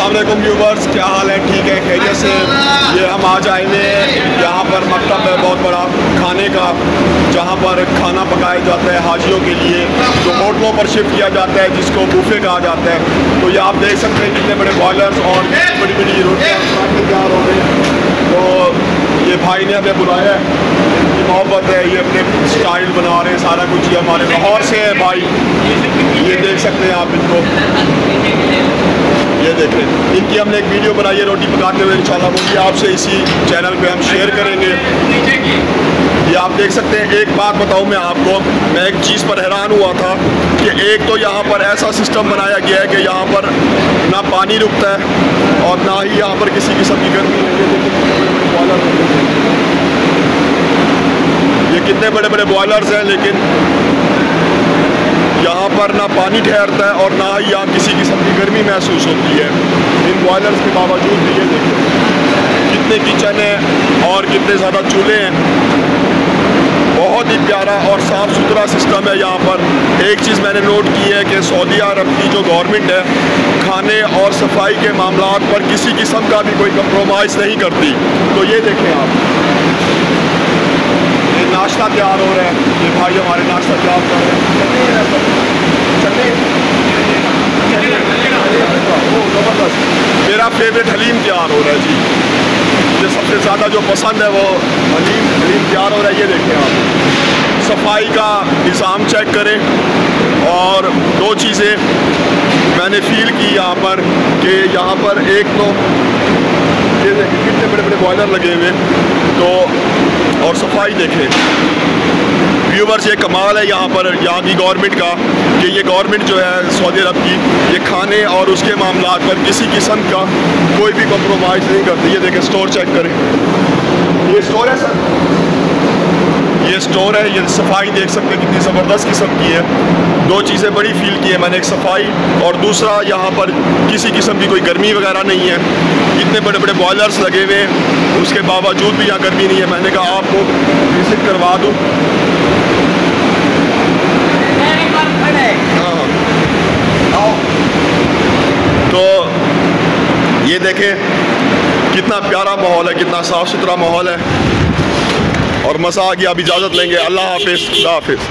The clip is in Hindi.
अस्सलाम वालेकुम व्यूवर्स, क्या हाल है? ठीक है, खैरियत से। ये हम आज आए हुए हैं यहाँ पर मकतब है बहुत बड़ा खाने का, जहाँ पर खाना पकाया जाता है हाजियों के लिए, जो होटलों पर शिफ्ट किया जाता है, जिसको बुफे कहा जाता है। तो ये आप देख सकते हैं कितने बड़े बॉयलर्स और बड़ी बड़ी रोटियाँ तैयार हो रही हैं। तो ये भाई ने हमें बुलाया है, इनकी मोहब्बत है, ये अपने स्टाइल बना रहे हैं सारा कुछ। ये हमारे लाहौर से है भाई, ये देख सकते हैं आप इनको, ये देखें। इनकी हमने एक वीडियो बनाई है रोटी पकाते हुए, इंशाल्लाह वो भी आपसे इसी चैनल पे हम शेयर करेंगे। ये आप देख सकते हैं। एक बात बताऊं मैं आपको, मैं एक चीज़ पर हैरान हुआ था कि एक तो यहाँ पर ऐसा सिस्टम बनाया गया है कि यहाँ पर ना पानी रुकता है और ना ही यहाँ पर किसी किस्म की गर्मी है। ये कितने बड़े बड़े बॉयलर्स हैं, लेकिन यहाँ पर ना पानी ठहरता है और ना ही यहाँ किसी किस्म की गर्मी महसूस होती है। इन बॉयलर्स के बावजूद भी ये देखिए कितने किचन हैं और कितने ज़्यादा चूल्हे हैं। बहुत ही प्यारा और साफ़ सुथरा सिस्टम है यहाँ पर। एक चीज़ मैंने नोट की है कि सऊदी अरब की जो गवर्नमेंट है, खाने और सफाई के मामलात पर किसी किस्म का भी कोई कंप्रोमाइज़ नहीं करती। तो ये देखें आप, ये नाश्ता तैयार हो रहा है, ये भाई हमारे नाश्ता तैयार कर रहे हैं। ज़बरदस्त, मेरा फेवरेट हलीम तैयार हो रहा है जी। मुझे सबसे ज़्यादा जो पसंद है वो हलीम तैयार हो रहा है। ये देखें आप, सफाई का निज़ाम चेक करें। और दो चीज़ें मैंने फील की यहाँ पर कि यहाँ पर एक तो ये देखें कितने बड़े बड़े बॉयलर लगे हुए, तो और सफाई देखें व्यूवर्स। ये कमाल है यहाँ पर, यहाँ की गवर्नमेंट का, कि ये गवर्नमेंट जो है सऊदी अरब की, ये खाने और उसके मामलात पर किसी किस्म का कोई भी कॉम्प्रोमाइज़ नहीं करती। ये देखें, स्टोर चेक करें, ये स्टोर है सर, ये स्टोर है। ये सफाई देख सकते हैं कितनी ज़बरदस्त किस्म की है। दो चीज़ें बड़ी फील की है मैंने, एक सफाई और दूसरा यहाँ पर किसी किस्म की कोई गर्मी वगैरह नहीं है। इतने बड़े बड़े बॉयलर्स लगे हुए हैं, उसके बावजूद भी यहाँ गर्मी नहीं है। मैंने कहा आपको विजिट करवा दूँ। तो ये देखें कितना प्यारा माहौल है, कितना साफ़ सुथरा माहौल है और मज़ा आ गया। अब इजाज़त लेंगे। अल्लाह हाफिज़, अल्लाह हाफिज़।